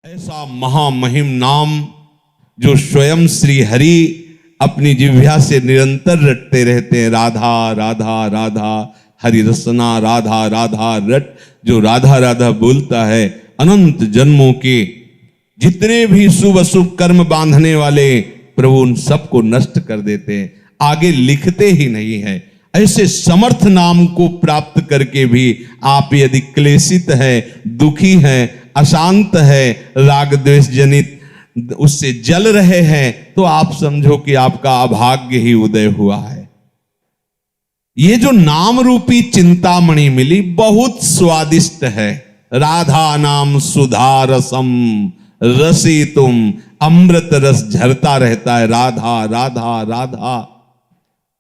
ऐसा महामहिम नाम जो स्वयं श्री हरि अपनी जिह्वा से निरंतर रटते रहते हैं। राधा राधा राधा हरि रसना राधा राधा रट, जो राधा राधा बोलता है अनंत जन्मों के जितने भी शुभ अशुभ कर्म बांधने वाले प्रभु उन सबको नष्ट कर देते हैं, आगे लिखते ही नहीं है। ऐसे समर्थ नाम को प्राप्त करके भी आप यदि क्लेशित है, दुखी है, अशांत है, राग द्वेष जनित उससे जल रहे हैं, तो आप समझो कि आपका अभाग्य ही उदय हुआ है। ये जो नाम रूपी चिंतामणि मिली बहुत स्वादिष्ट है। राधा नाम सुधा रसम रसी तुम, अमृत रस झरता रहता है राधा राधा राधा।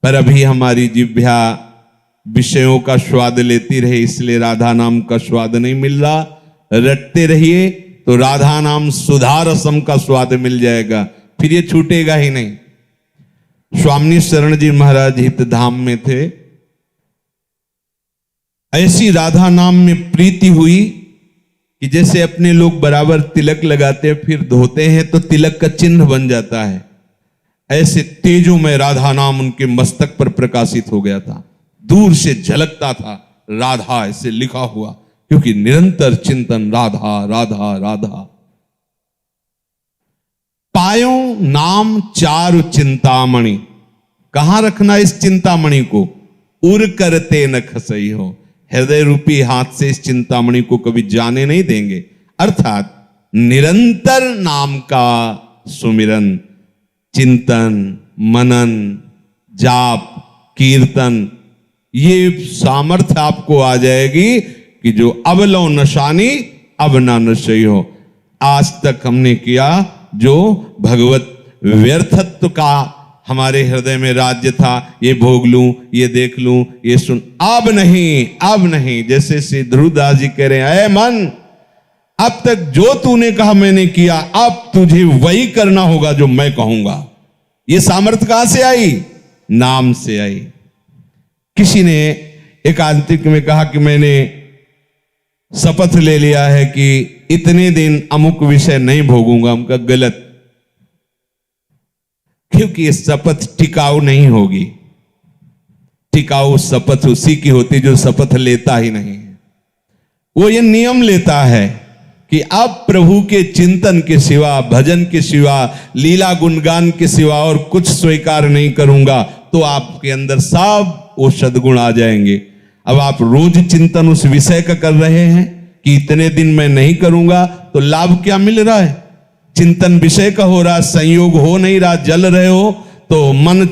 पर अभी हमारी जिह्वा विषयों का स्वाद लेती रहे, इसलिए राधा नाम का स्वाद नहीं मिल रहा। रटते रहिए तो राधा नाम सुधा रसम का स्वाद मिल जाएगा, फिर ये छूटेगा ही नहीं। स्वामी शरण जी महाराज हित धाम में थे, ऐसी राधा नाम में प्रीति हुई कि जैसे अपने लोग बराबर तिलक लगाते हैं फिर धोते हैं तो तिलक का चिन्ह बन जाता है, ऐसे तेजों में राधा नाम उनके मस्तक पर प्रकाशित हो गया था। दूर से झलकता था राधा ऐसे लिखा हुआ, क्योंकि निरंतर चिंतन राधा राधा राधा। पायो नाम चारु चिंतामणि, कहां रखना इस चिंतामणि को? उर करते न खसई हो, हृदय रूपी हाथ से इस चिंतामणि को कभी जाने नहीं देंगे। अर्थात निरंतर नाम का सुमिरन, चिंतन, मनन, जाप, कीर्तन, ये सामर्थ्य आपको आ जाएगी कि जो अब लो नशानी अब ना नशई हो। आज तक हमने किया जो भगवत व्यर्थत्व का हमारे हृदय में राज्य था, ये भोग लूं, ये देख लूं, ये सुन, अब नहीं, अब नहीं। जैसे श्री ध्रुवदास जी कह रहे हैं, ऐ मन, अब तक जो तूने कहा मैंने किया, अब तुझे वही करना होगा जो मैं कहूंगा। ये सामर्थ्य कहां से आई? नाम से आई। किसी ने एकांतिक में कहा कि मैंने शपथ ले लिया है कि इतने दिन अमुक विषय नहीं भोगूंगा। उनका गलत, क्योंकि ये शपथ टिकाऊ नहीं होगी। टिकाऊ शपथ उसी की होती जो शपथ लेता ही नहीं है। वो ये नियम लेता है कि अब प्रभु के चिंतन के सिवा, भजन के सिवा, लीला गुणगान के सिवा और कुछ स्वीकार नहीं करूंगा, तो आपके अंदर सब वो सद्गुण आ जाएंगे। अब आप रोज चिंतन उस विषय का कर रहे हैं कि इतने दिन मैं नहीं करूंगा, तो लाभ क्या मिल रहा है? चिंतन विषय का हो रहा, संयोग हो नहीं रहा, जल रहे हो, तो मन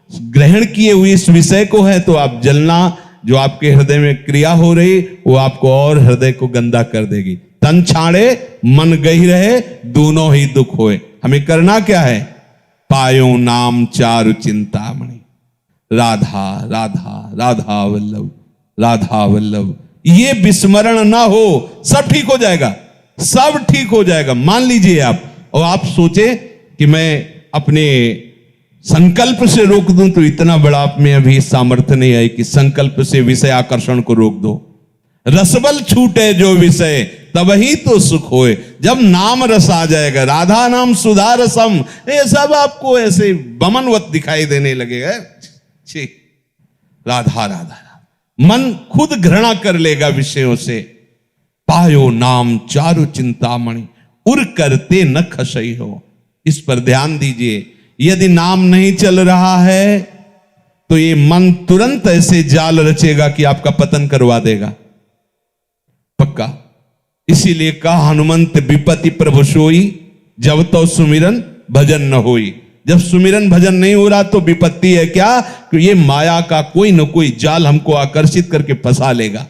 ग्रहण किए हुए इस विषय को है, तो आप जलना, जो आपके हृदय में क्रिया हो रही वो आपको और हृदय को गंदा कर देगी। तन छाड़े मन गही रहे, दोनों ही दुख होए। हमें करना क्या है? पायो नाम चारु चिंतामणि, राधा राधा राधा वल्लभ राधा वल्लभ। ये विस्मरण ना हो, सब ठीक हो जाएगा, सब ठीक हो जाएगा। मान लीजिए आप, और आप सोचे कि मैं अपने संकल्प से रोक दूं, तो इतना बड़ा आप में अभी सामर्थ्य नहीं आई कि संकल्प से विषय आकर्षण को रोक दो। रसबल छूटे जो विषय, तब ही तो सुख होए। जब नाम रस आ जाएगा, राधा नाम सुधा रसम, ये सब आपको ऐसे बमनवत दिखाई देने लगेगा। राधा राधा, मन खुद घृणा कर लेगा विषयों से। पायो नाम चारु चिंतामणि, उर करते न खसई हो। इस पर ध्यान दीजिए। यदि नाम नहीं चल रहा है तो ये मन तुरंत ऐसे जाल रचेगा कि आपका पतन करवा देगा, पक्का। इसीलिए कहा हनुमंत विपत्ति प्रभु सोई, जब तो सुमिरन भजन न होई। जब सुमिरन भजन नहीं हो रहा तो विपत्ति है क्या? कि ये माया का कोई न कोई जाल हमको आकर्षित करके फंसा लेगा।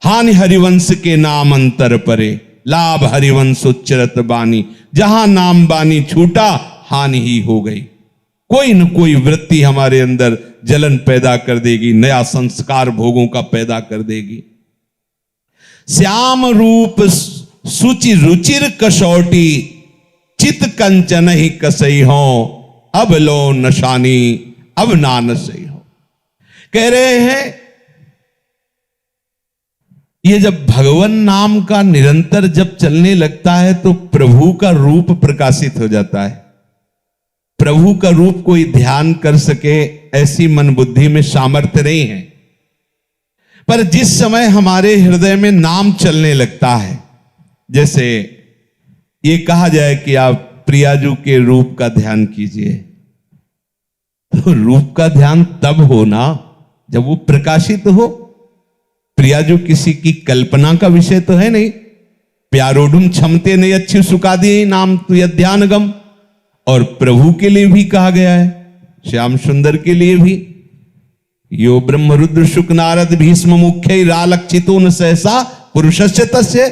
हानि हरिवंश के नाम अंतर परे, लाभ हरिवंश उच्चरत बानी। जहां नाम बानी छूटा, हानि ही हो गई। कोई न कोई वृत्ति हमारे अंदर जलन पैदा कर देगी, नया संस्कार भोगों का पैदा कर देगी। श्याम रूप सुचि रुचिर कसौटी, चित कंचन ही कसई हो, अब लो नशानी अब ना नसई हो। कह रहे हैं ये जब भगवान नाम का निरंतर जब चलने लगता है तो प्रभु का रूप प्रकाशित हो जाता है। प्रभु का रूप कोई ध्यान कर सके ऐसी मन बुद्धि में सामर्थ्य नहीं है, पर जिस समय हमारे हृदय में नाम चलने लगता है, जैसे ये कहा जाए कि आप प्रियाजू के रूप का ध्यान कीजिए, तो रूप का ध्यान तब होना जब वो प्रकाशित हो। प्रियाजू किसी की कल्पना का विषय तो है नहीं। प्यारोढ़ुम क्षमते नहीं अच्छी सुखा दिए नाम तु ध्यान गम, और प्रभु के लिए भी कहा गया है, श्याम सुंदर के लिए भी, यो ब्रह्म रुद्र शुक नारद भीष्म मुख्य रालक्षितो न सहसा पुरुषस्य तस्य।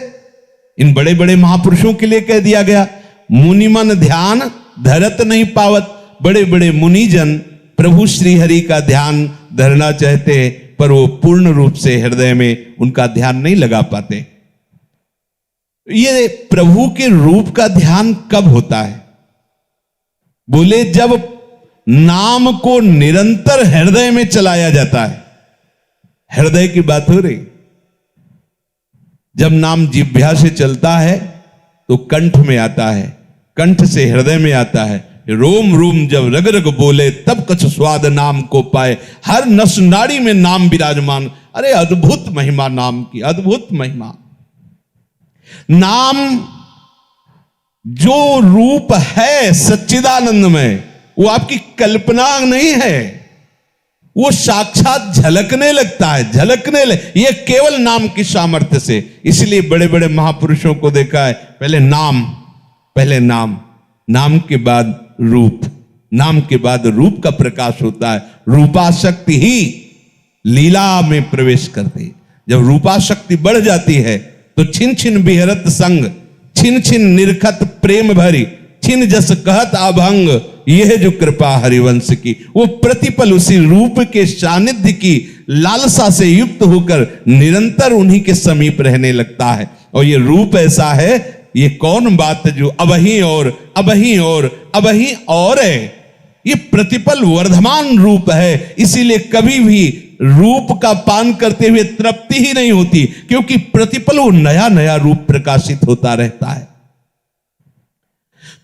इन बड़े बड़े महापुरुषों के लिए कह दिया गया, मुनिमन ध्यान धरत नहीं पावत। बड़े बड़े मुनिजन प्रभु श्री हरि का ध्यान धरना चाहते, पर वो पूर्ण रूप से हृदय में उनका ध्यान नहीं लगा पाते। ये प्रभु के रूप का ध्यान कब होता है? बोले जब नाम को निरंतर हृदय में चलाया जाता है। हृदय की बात हो रही। जब नाम जिह्वा से चलता है तो कंठ में आता है, कंठ से हृदय में आता है। रोम रोम जब रग रग बोले तब कछ स्वाद नाम को पाए। हर नस नाड़ी में नाम विराजमान। अरे अद्भुत महिमा नाम की, अद्भुत महिमा। नाम जो रूप है सच्चिदानंद में, वो आपकी कल्पना नहीं है, वो साक्षात झलकने लगता है, झलकने ये केवल नाम की सामर्थ्य से। इसलिए बड़े बड़े महापुरुषों को देखा है, पहले नाम, पहले नाम, नाम के बाद रूप, नाम के बाद रूप का प्रकाश होता है। रूपाशक्ति ही लीला में प्रवेश करती। जब रूपाशक्ति बढ़ जाती है तो छिन छिन बिहरत संग, छिन छिन निरखत प्रेम भरी, छिन जस कहत अभंग, यह जो कृपा हरिवंश की। वो प्रतिपल उसी रूप के सानिध्य की लालसा से युक्त होकर निरंतर उन्हीं के समीप रहने लगता है। और ये रूप ऐसा है, ये कौन बात जो अबही और अबही और अबही और है, ये प्रतिपल वर्धमान रूप है। इसीलिए कभी भी रूप का पान करते हुए तृप्ति ही नहीं होती, क्योंकि प्रतिपल वो नया नया रूप प्रकाशित होता रहता है।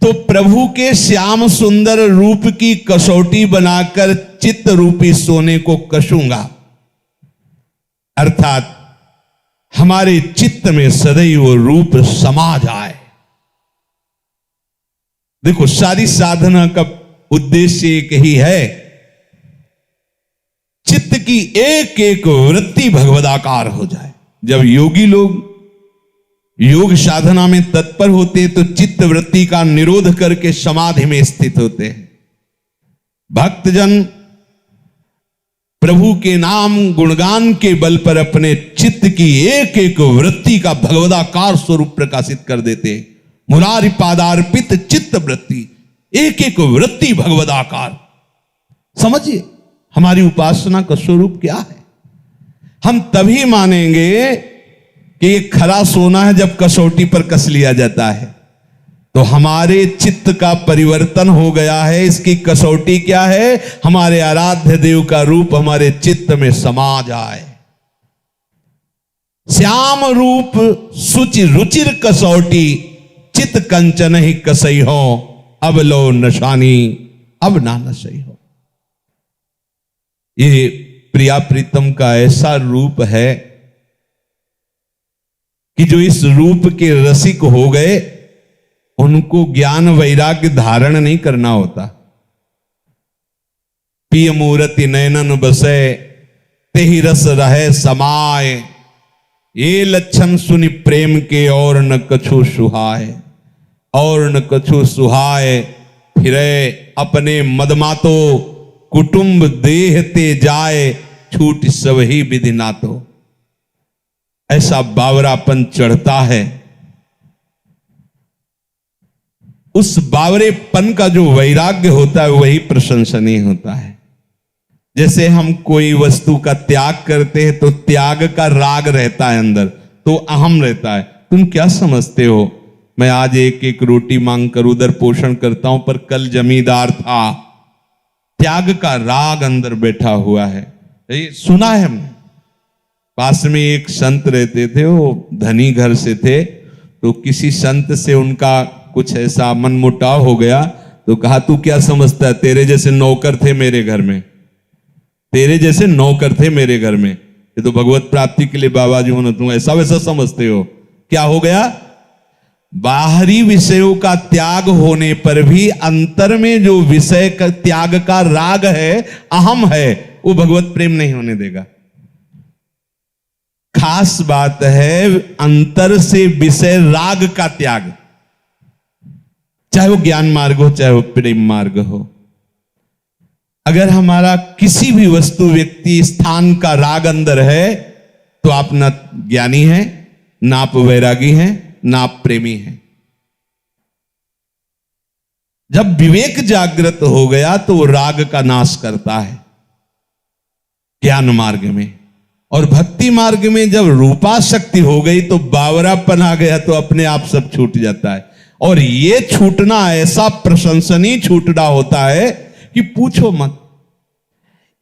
तो प्रभु के श्याम सुंदर रूप की कसौटी बनाकर चित्त रूपी सोने को कसूंगा, अर्थात हमारे चित्त में सदैव वो रूप समा जाए। देखो, सारी साधना का उद्देश्य एक ही है, चित्त की एक एक वृत्ति भगवदाकार हो जाए। जब योगी लोग योग साधना में तत्पर होते तो चित्त वृत्ति का निरोध करके समाधि में स्थित होते हैं। भक्तजन प्रभु के नाम गुणगान के बल पर अपने चित्त की एक एक वृत्ति का भगवदाकार स्वरूप प्रकाशित कर देते। मुरारी पादार्पित चित्त वृत्ति, एक एक वृत्ति भगवदाकार। समझिए हमारी उपासना का स्वरूप क्या है। हम तभी मानेंगे कि ये खरा सोना है जब कसौटी पर कस लिया जाता है, तो हमारे चित्त का परिवर्तन हो गया है। इसकी कसौटी क्या है? हमारे आराध्य देव का रूप हमारे चित्त में समा जाए। श्याम रूप सुचि रुचिर कसौटी, चित कंचन ही कसई हो, अब लो नशानी अब ना नशई हो। ये प्रिया प्रीतम का ऐसा रूप है कि जो इस रूप के रसिक हो गए उनको ज्ञान वैराग्य धारण नहीं करना होता। पिय मूर्ति नयनन बसे, तेहि रस रहे समाए, ये लक्षण सुनि प्रेम के और न कछु सुहाए, और न कछु सुहाए। फिरे अपने मदमातो, कुटुंब देह ते जाए, छूट सब ही विधि नातो। ऐसा बावरापन चढ़ता है। उस बावरेपन का जो वैराग्य होता है वही प्रशंसनीय होता है। जैसे हम कोई वस्तु का त्याग करते हैं तो त्याग का राग रहता है अंदर, तो अहम रहता है। तुम क्या समझते हो, मैं आज एक एक रोटी मांग कर उधर पोषण करता हूं, पर कल जमींदार था। त्याग का राग अंदर बैठा हुआ है। ये सुना है हमने। पास में एक संत रहते थे, वो धनी घर से थे। तो किसी संत से उनका कुछ ऐसा मनमुटाव हो गया, तो कहा तू क्या समझता है, तेरे जैसे नौकर थे मेरे घर में, तेरे जैसे नौकर थे मेरे घर में, ये तो भगवत प्राप्ति के लिए बाबा जी होना, तुम ऐसा वैसा समझते हो। क्या हो गया, बाहरी विषयों का त्याग होने पर भी अंतर में जो विषय का त्याग का राग है, अहम है, वो भगवत प्रेम नहीं होने देगा। खास बात है अंतर से विषय राग का त्याग, चाहे वो ज्ञान मार्ग हो चाहे वो प्रेम मार्ग हो। अगर हमारा किसी भी वस्तु व्यक्ति स्थान का राग अंदर है, तो आप न ज्ञानी हैं, ना आप वैरागी हैं, ना आप प्रेमी हैं। जब विवेक जागृत हो गया तो वो राग का नाश करता है ज्ञान मार्ग में। और भक्ति मार्ग में जब रूपाशक्ति हो गई तो बावरापन आ गया, तो अपने आप सब छूट जाता है। और ये छूटना ऐसा प्रशंसनीय छूटना होता है कि पूछो मत।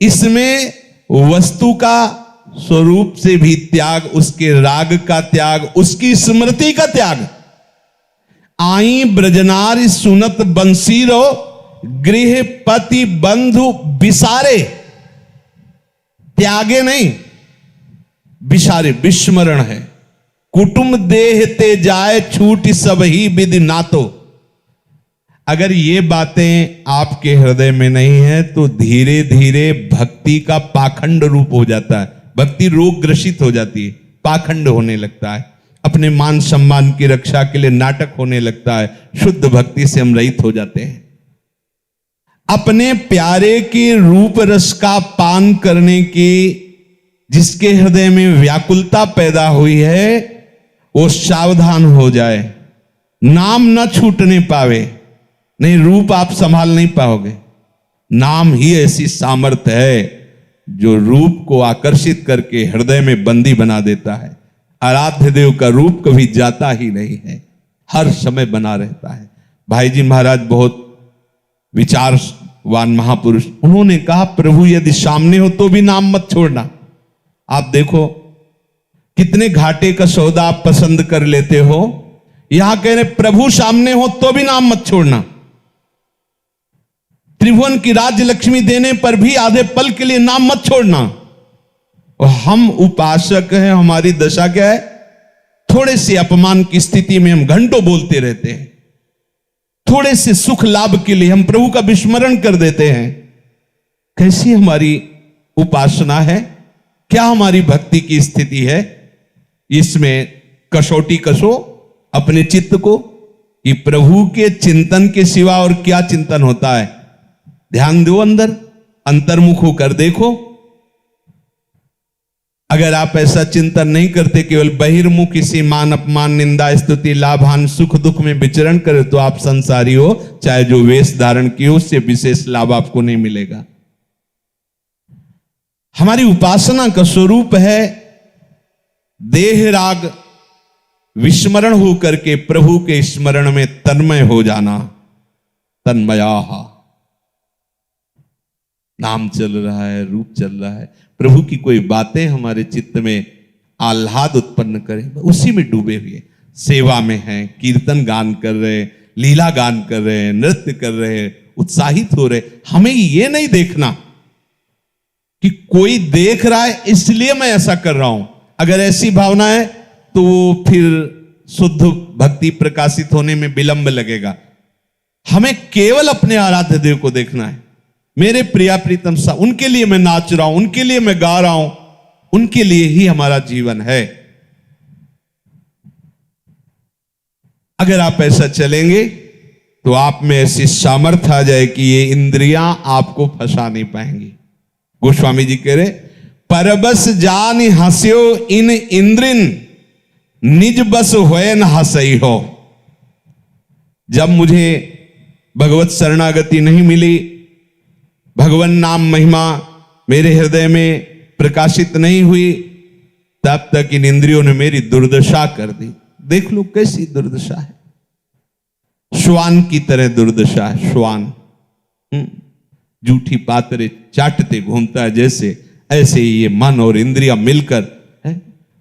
इसमें वस्तु का स्वरूप से भी त्याग, उसके राग का त्याग, उसकी स्मृति का त्याग। आई ब्रजनारी सुनत बंसीरो, गृह पति बंधु बिसारे, त्यागे नहीं, बिसारे, विस्मरण है। कुटुंब देह ते जाए छूट सब ही विधि नातो। अगर ये बातें आपके हृदय में नहीं है तो धीरे धीरे भक्ति का पाखंड रूप हो जाता है, भक्ति रोग ग्रसित हो जाती है, पाखंड होने लगता है, अपने मान सम्मान की रक्षा के लिए नाटक होने लगता है, शुद्ध भक्ति से हम रहित हो जाते हैं। अपने प्यारे के रूप रस का पान करने की जिसके हृदय में व्याकुलता पैदा हुई है, वो सावधान हो जाए, नाम न छूटने पावे। नहीं, रूप आप संभाल नहीं पाओगे। नाम ही ऐसी सामर्थ्य है जो रूप को आकर्षित करके हृदय में बंदी बना देता है। आराध्य देव का रूप कभी जाता ही नहीं है, हर समय बना रहता है। भाई जी महाराज बहुत विचारवान महापुरुष, उन्होंने कहा प्रभु यदि सामने हो तो भी नाम मत छोड़ना। आप देखो कितने घाटे का सौदा आप पसंद कर लेते हो, यहां कह रहे प्रभु सामने हो तो भी नाम मत छोड़ना। त्रिभुवन की राज्य लक्ष्मी देने पर भी आधे पल के लिए नाम मत छोड़ना। और हम उपासक हैं, हमारी दशा क्या है, थोड़े से अपमान की स्थिति में हम घंटों बोलते रहते हैं, थोड़े से सुख लाभ के लिए हम प्रभु का विस्मरण कर देते हैं। कैसी हमारी उपासना है, क्या हमारी भक्ति की स्थिति है। इसमें कसौटी कसो अपने चित्त को कि प्रभु के चिंतन के सिवा और क्या चिंतन होता है। ध्यान दो, अंदर अंतर्मुख होकर देखो। अगर आप ऐसा चिंतन नहीं करते, केवल बहिर्मुख इसी मान अपमान निंदा स्तुति लाभान सुख दुख में विचरण करे, तो आप संसारी हो, चाहे जो वेश धारण किए उससे विशेष लाभ आपको नहीं मिलेगा। हमारी उपासना का स्वरूप है देह राग विस्मरण होकर के प्रभु के स्मरण में तन्मय हो जाना। तन्मया, नाम चल रहा है, रूप चल रहा है, प्रभु की कोई बातें हमारे चित्त में आह्लाद उत्पन्न करें, उसी में डूबे हुए सेवा में हैं, कीर्तन गान कर रहे, लीला गान कर रहे, नृत्य कर रहे, उत्साहित हो रहे। हमें ये नहीं देखना कि कोई देख रहा है इसलिए मैं ऐसा कर रहा हूं। अगर ऐसी भावना है तो फिर शुद्ध भक्ति प्रकाशित होने में विलंब लगेगा। हमें केवल अपने आराध्य देव को देखना है। मेरे प्रिया प्रीतम सा, उनके लिए मैं नाच रहा हूं, उनके लिए मैं गा रहा हूं, उनके लिए ही हमारा जीवन है। अगर आप ऐसा चलेंगे तो आप में ऐसी सामर्थ्य आ जाए कि ये इंद्रियां आपको फंसा नहीं पाएंगी। गोस्वामी जी कह रहे परबस जान हंस्यो इन इंद्रिन निज बस होए न हंसई हो। जब मुझे भगवत शरणागति नहीं मिली, भगवान नाम महिमा मेरे हृदय में प्रकाशित नहीं हुई, तब तक इन इंद्रियों ने मेरी दुर्दशा कर दी। देख लो कैसी दुर्दशा है, श्वान की तरह दुर्दशा है। श्वान जूठी पातरे चाटते घूमता है जैसे, ऐसे ही ये मन और इंद्रियां मिलकर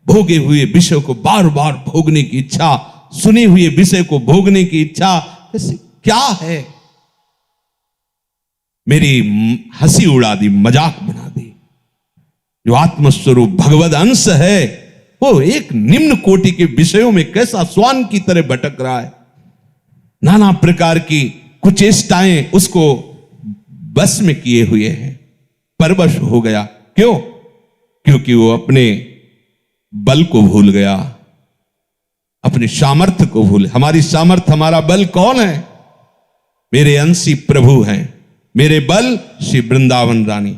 भोगे हुए विषय को बार बार भोगने की इच्छा, सुने हुए विषय को भोगने की इच्छा, ऐसे क्या है? मेरी हंसी उड़ा दी, मजाक बना दी। जो आत्मस्वरूप भगवद अंश है वो एक निम्न कोटि के विषयों में कैसा स्वान की तरह भटक रहा है। नाना प्रकार की कुचेष्टाएं उसको बस में किए हुए हैं, परवश हो गया। क्यों? क्योंकि वो अपने बल को भूल गया, अपने सामर्थ्य को भूल। हमारी सामर्थ्य, हमारा बल कौन है? मेरे अंशी प्रभु हैं, मेरे बल श्री वृंदावन रानी।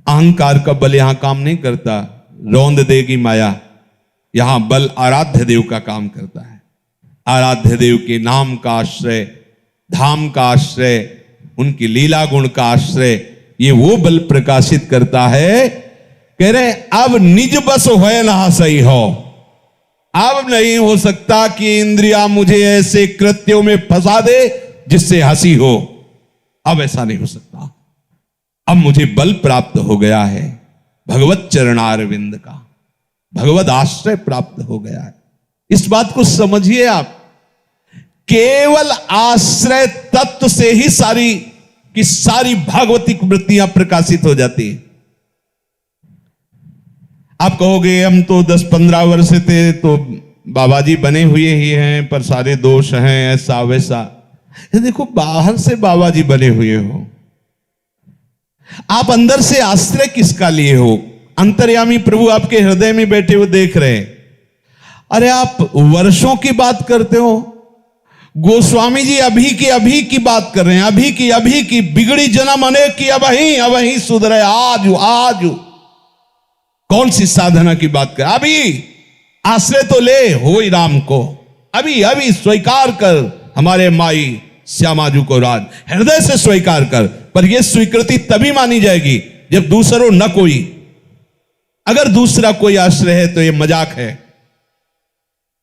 अहंकार का बल यहां काम नहीं करता, रौंद देगी माया। यहां बल आराध्य देव का काम करता है। आराध्य देव के नाम का आश्रय, धाम का आश्रय, उनकी लीला गुण का आश्रय, ये वो बल प्रकाशित करता है। कह रहे अब निज बस होए ना सही हो। अब नहीं हो सकता कि इंद्रिया मुझे ऐसे कृत्यों में फंसा दे जिससे हंसी हो। अब ऐसा नहीं हो सकता। अब मुझे बल प्राप्त हो गया है, भगवत चरणारविंद का, भगवत आश्रय प्राप्त हो गया है। इस बात को समझिए आप। केवल आश्रय तत्व से ही सारी की सारी भागवतिक वृत्तियां प्रकाशित हो जाती है। आप कहोगे हम तो 10-15 वर्ष थे तो बाबा जी बने हुए ही हैं, पर सारे दोष हैं, ऐसा वैसा। देखो, बाहर से बाबा जी बने हुए हो, आप अंदर से आश्रय किसका लिए हो? अंतर्यामी प्रभु आपके हृदय में बैठे हुए देख रहे हैं। अरे आप वर्षों की बात करते हो, गोस्वामी जी अभी की बात कर रहे हैं, अभी की बिगड़ी जन्म अनेक की, अबही सुधरे आज। कौन सी साधना की बात कर? अभी आश्रय तो ले हो राम को, अभी स्वीकार कर हमारे माई श्यामाजू को राज, हृदय से स्वीकार कर। पर यह स्वीकृति तभी मानी जाएगी जब दूसरों न कोई। अगर दूसरा कोई आश्रय है तो यह मजाक है,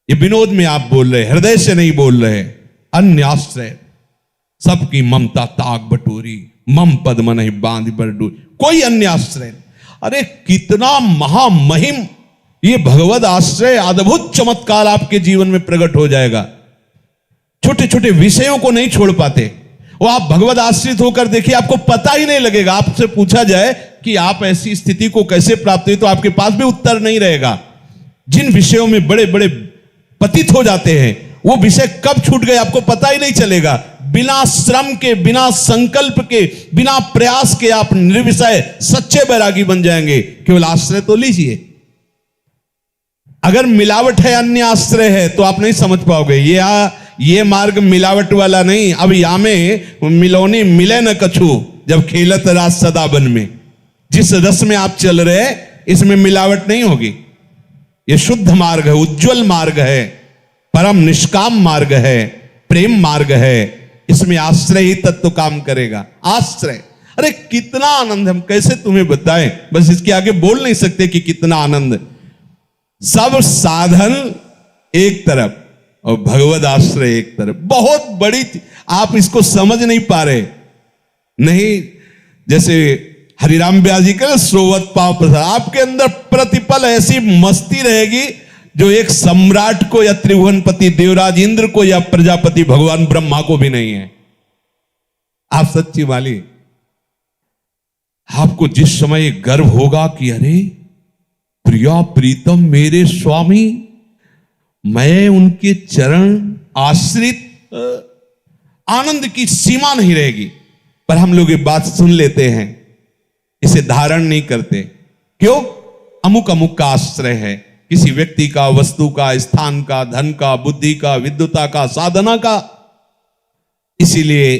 ये विनोद में आप बोल रहे, हृदय से नहीं बोल रहे। अन्य आश्रय सबकी ममता ताक बटोरी, मम पद्म नहीं बांध बरडूरी, कोई अन्य आश्रय। अरे कितना महामहिम ये भगवद आश्रय, अद्भुत चमत्कार आपके जीवन में प्रकट हो जाएगा। छोटे छोटे विषयों को नहीं छोड़ पाते वो। आप भगवद आश्रित होकर देखिए, आपको पता ही नहीं लगेगा। आपसे पूछा जाए कि आप ऐसी स्थिति को कैसे प्राप्त हुई, तो आपके पास भी उत्तर नहीं रहेगा। जिन विषयों में बड़े बड़े पतित हो जाते हैं, वो विषय कब छूट गए आपको पता ही नहीं चलेगा। बिना श्रम के, बिना संकल्प के, बिना प्रयास के आप निर्विषय सच्चे बैरागी बन जाएंगे। केवल आश्रय तो लीजिए। अगर मिलावट है, अन्य आश्रय है, तो आप नहीं समझ पाओगे। ये मार्ग मिलावट वाला नहीं। अब या में मिलोनी मिले न कछु, जब खेलत रास सदा बन में। जिस रस में आप चल रहे इसमें मिलावट नहीं होगी। ये शुद्ध मार्ग है, उज्जवल मार्ग है, परम निष्काम मार्ग है, प्रेम मार्ग है। इसमें आश्रय ही तत्व काम करेगा। आश्रय, अरे कितना आनंद, हम कैसे तुम्हें बताएं, बस इसके आगे बोल नहीं सकते कि कितना आनंद। सब साधन एक तरफ और भगवद आश्रय एक तरफ, बहुत बड़ी। आप इसको समझ नहीं पा रहे। नहीं, जैसे हरिराम व्यास जी के सोवत पाव प्रसाद, आपके अंदर प्रतिपल ऐसी मस्ती रहेगी जो एक सम्राट को या त्रिभुवनपति देवराज इंद्र को या प्रजापति भगवान ब्रह्मा को भी नहीं है। आप सच्ची वाली, आपको जिस समय गर्व होगा कि अरे प्रिया प्रीतम मेरे स्वामी, मैं उनके चरण आश्रित, आनंद की सीमा नहीं रहेगी। पर हम लोग ये बात सुन लेते हैं, इसे धारण नहीं करते। क्यों? अमुक अमुक का आश्रय है, किसी व्यक्ति का, वस्तु का, स्थान का, धन का, बुद्धि का, विद्युता का, साधना का। इसीलिए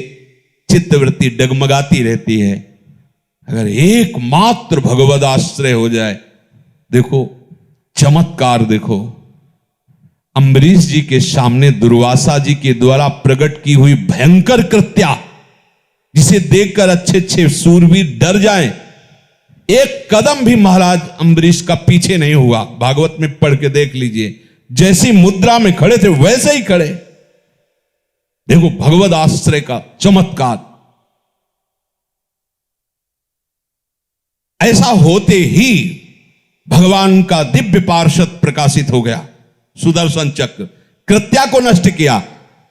चित्तवृत्ति डगमगाती रहती है। अगर एकमात्र भगवद आश्रय हो जाए, देखो चमत्कार, देखो अम्बरीश जी के सामने दुर्वासा जी के द्वारा प्रकट की हुई भयंकर कृत्या, जिसे देखकर अच्छे अच्छे सूरवीर डर जाएं। एक कदम भी महाराज अम्बरीश का पीछे नहीं हुआ। भागवत में पढ़ के देख लीजिए, जैसी मुद्रा में खड़े थे वैसे ही खड़े। देखो भगवद आश्रय का चमत्कार। ऐसा होते ही भगवान का दिव्य पार्षद प्रकाशित हो गया, सुदर्शन चक्र, कृत्या को नष्ट किया।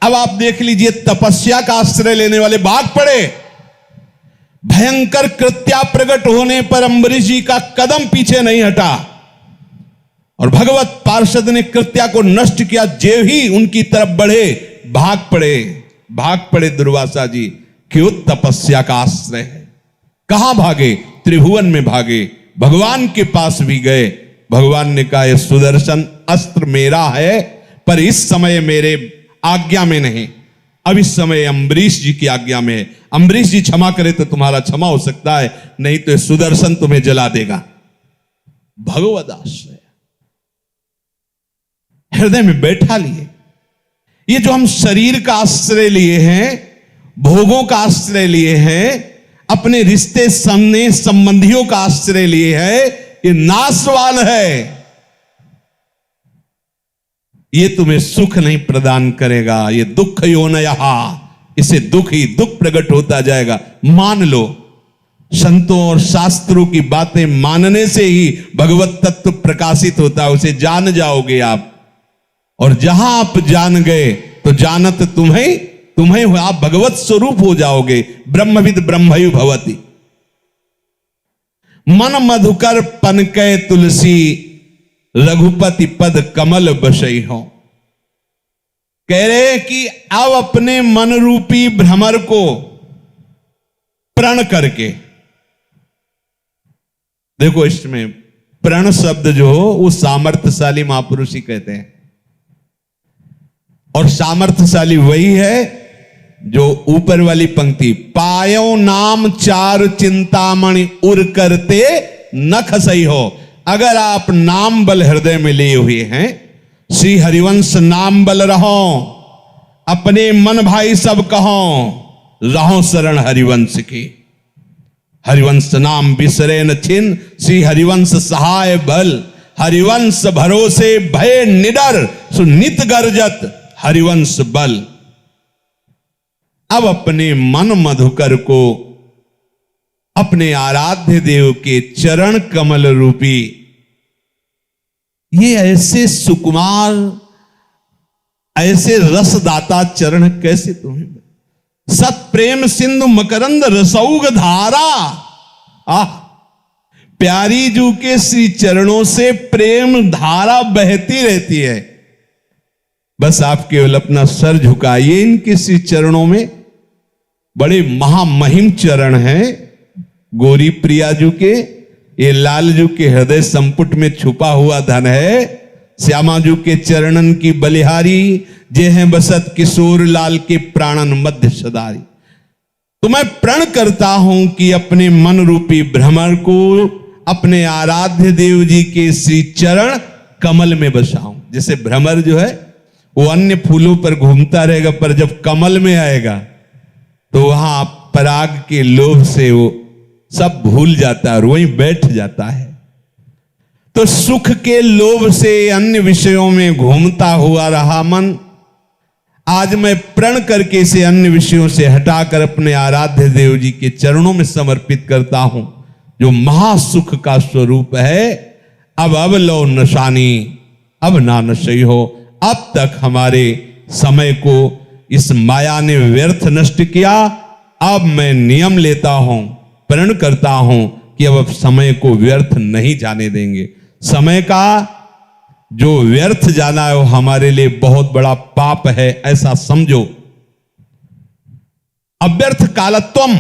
अब आप देख लीजिए, तपस्या का आश्रय लेने वाले भाग पड़े। भयंकर कृत्या प्रकट होने पर अम्बरीश जी का कदम पीछे नहीं हटा और भगवत पार्षद ने कृत्या को नष्ट किया। जे ही उनकी तरफ बढ़े, भाग पड़े दुर्वासा जी। क्यों? तपस्या का आश्रय है। कहां भागे? त्रिभुवन में भागे, भगवान के पास भी गए। भगवान ने कहा, यह सुदर्शन अस्त्र मेरा है, पर इस समय मेरे आज्ञा में नहीं, अब इस समय अम्बरीश जी की आज्ञा में है। अम्बरीश जी क्षमा करे तो तुम्हारा क्षमा हो सकता है, नहीं तो सुदर्शन तुम्हें जला देगा। भगवत आश्रय हृदय में बैठा लिए। ये जो हम शरीर का आश्रय लिए हैं, भोगों का आश्रय लिए हैं, अपने रिश्ते संबंधियों का आश्रय लिए हैं, ये नाशवान है। ये तुम्हें सुख नहीं प्रदान करेगा, ये दुख योनयहा, इसे दुख ही दुख प्रकट होता जाएगा। मान लो, संतों और शास्त्रों की बातें मानने से ही भगवत तत्व प्रकाशित होता है, उसे जान जाओगे आप। और जहां आप जान गए तो जानत तुम्हें हो, आप भगवत स्वरूप हो जाओगे। ब्रह्मविद ब्रह्मयु भवति। मन मधुकर पनकै तुलसी, रघुपति पद कमल बसई हो। कह रहे कि अब अपने मन रूपी भ्रमर को प्रण करके, देखो इसमें प्रण शब्द जो हो वो सामर्थ्यशाली महापुरुष ही कहते हैं, और सामर्थ्यशाली वही है जो ऊपर वाली पंक्ति, पायो नाम चार चिंतामणि उर करते न खसई हो। अगर आप नाम बल हृदय में लिए हुए हैं, श्री हरिवंश नाम बल रहो, अपने मन भाई सब कहो, रहो शरण हरिवंश की। हरिवंश नाम बिसरे न छिन, श्री हरिवंश सहाय बल। हरिवंश भरोसे भय निडर, सुनित गर्जत हरिवंश बल। अब अपने मन मधुकर को अपने आराध्य देव के चरण कमल रूपी, ये ऐसे सुकुमार, ऐसे रसदाता चरण कैसे तुम्हें, सत प्रेम सिंधु मकरंद रसौग धारा। प्यारी जू के श्री चरणों से प्रेम धारा बहती रहती है। बस आप केवल अपना सर झुकाइए इनके श्री चरणों में। बड़े महामहिम चरण हैं गौरी प्रिया जू के। ये लाल जू के हृदय संपुट में छुपा हुआ धन है। श्यामा जू के चरणन की बलिहारी, जे हैं बसत किशोर लाल के प्राणन मध्य सदारी। तो मैं प्रण करता हूं कि अपने मन रूपी भ्रमर को अपने आराध्य देव जी के श्री चरण कमल में बसाऊं। जैसे भ्रमर जो है वो अन्य फूलों पर घूमता रहेगा, पर जब कमल में आएगा तो वहां पराग के लोभ से वो सब भूल जाता है और वहीं बैठ जाता है। तो सुख के लोभ से अन्य विषयों में घूमता हुआ रहा मन, आज मैं प्रण करके इसे अन्य विषयों से हटाकर अपने आराध्य देव जी के चरणों में समर्पित करता हूं, जो महासुख का स्वरूप है। अब लो नशानी, अब ना नशई हो। अब तक हमारे समय को इस माया ने व्यर्थ नष्ट किया। अब मैं नियम लेता हूं, प्रण करता हूं कि अब समय को व्यर्थ नहीं जाने देंगे। समय का जो व्यर्थ जाना है वो हमारे लिए बहुत बड़ा पाप है, ऐसा समझो। अव्यर्थ कालत्वम,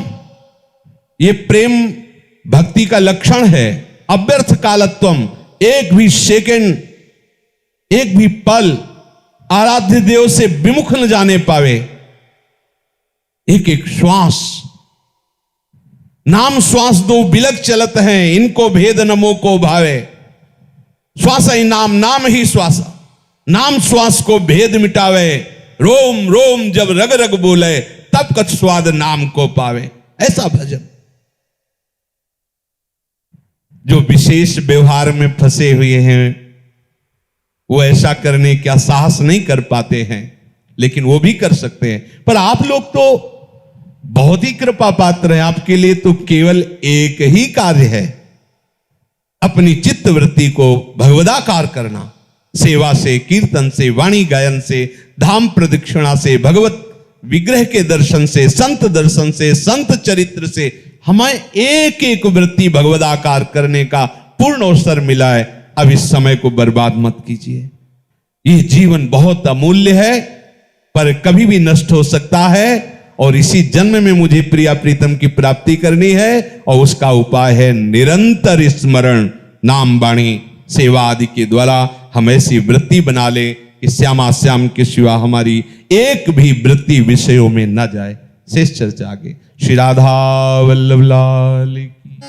ये प्रेम भक्ति का लक्षण है। अव्यर्थ कालत्वम, एक भी सेकंड, एक भी पल आराध्य देव से विमुख न जाने पावे। एक एक श्वास, नाम श्वास दो बिलक चलत हैं, इनको भेद नमो को भावे। श्वास ही नाम, नाम ही श्वास, नाम श्वास को भेद मिटावे। रोम रोम जब रग रग बोले, तब कछ स्वाद नाम को पावे। ऐसा भजन। जो विशेष व्यवहार में फंसे हुए हैं वो ऐसा करने का साहस नहीं कर पाते हैं, लेकिन वो भी कर सकते हैं। पर आप लोग तो बहुत ही कृपा पात्र हैं, आपके लिए तो केवल एक ही कार्य है, अपनी चित्त वृत्ति को भगवदाकार करना, सेवा से, कीर्तन से, वाणी गायन से, धाम प्रदक्षिणा से, भगवत विग्रह के दर्शन से, संत दर्शन से, संत चरित्र से हमें एक एक वृत्ति भगवदाकार करने का पूर्ण अवसर मिला है। अब इस समय को बर्बाद मत कीजिए। ये जीवन बहुत अमूल्य है, पर कभी भी नष्ट हो सकता है, और इसी जन्म में मुझे प्रिया प्रीतम की प्राप्ति करनी है, और उसका उपाय है निरंतर स्मरण, नाम, वाणी, सेवा आदि के द्वारा हम ऐसी वृत्ति बना ले कि श्यामा श्याम के सिवा हमारी एक भी वृत्ति विषयों में न जाए। शेष चर्चा आगे। श्री राधा वल्लभ लाल की।